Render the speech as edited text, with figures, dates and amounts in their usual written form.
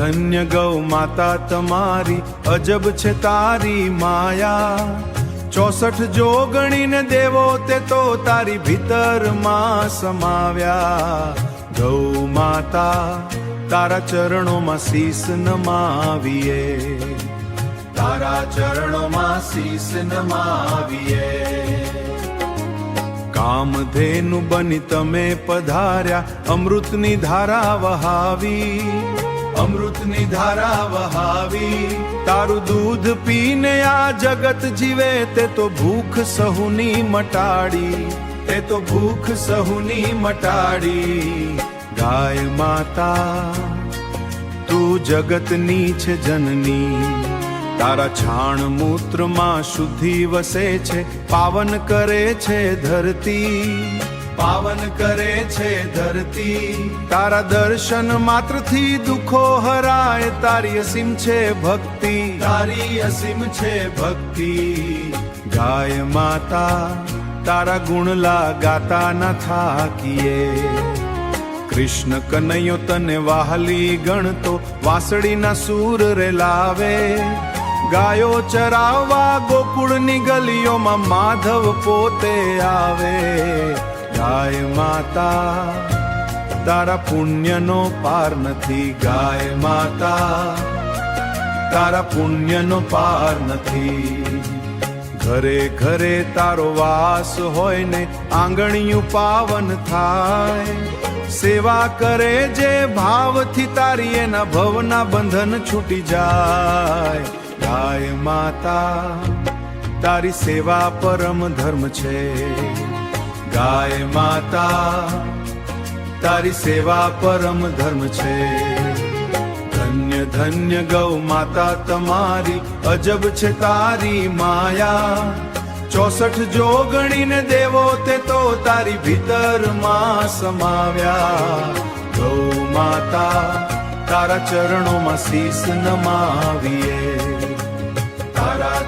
ધન્ય ગૌ માતા તમારી, અજબ છે તારી માયા. 64 જોગણીને દેવો તે તો તારી ભીતરમાં સમાવ્યા. ગૌ માતા તારા ચરણોમાં શીશ નમાવીએ, તારા ચરણોમાં શીશ નમાવીએ. કામધેનુ બની તમે પધાર્યા, અમૃતની ધારા વહાવી, અમૃતની ધારા વહાવી. તારું દૂધ પીને આ જગત જીવે, તે તો ભૂખ સહુની મટાડી, તે તો ભૂખ સહુની મટાડી. ગાય માતા તું જગતની છે જનની, તારા છાણ મૂત્રમાં શુદ્ધિ વસે છે. પાવન કરે છે ધરતી, પાવન કરે છે ધરતી. તારા દર્શન માત્રથી દુઃખો હરાય, તારી અસીમ છે ભક્તિ, તારી અસીમ છે ભક્તિ. ગાય માતા તારા ગુણલા ગાતા ન થાકીએ. કૃષ્ણ કનૈયો તને વાહલી ગણતો, વાંસળીના સૂર રે લાવે. ગાયો ચરાવવા ગોકુળની ગલીઓમાં માધવ પોતે આવે. ગાય માતા તારા પુણ્યનો પાર નથી, ગાય માતા તારા પુણ્યનો પાર નથી. ઘરે ઘરે તારો વાસ હોય ને, આંગણિયું પાવન થાય. સેવા કરે જે ભાવથી તારી, એના ભવના બંધન છૂટી જાય. ગાય માતા તારી સેવા પરમ ધર્મ છે. ગાય માતા તારી સેવા પરમ ધર્મ છે. ધન્ય ધન્ય ગૌ માતા તમારી, અજબ છે તારી માયા. 64 જોગણીને દેવો તે તો તારી ભીતરમાં સમાવ્યા. ગૌ માતા તારા ચરણોમાં શીશ નમાવીએ, તારા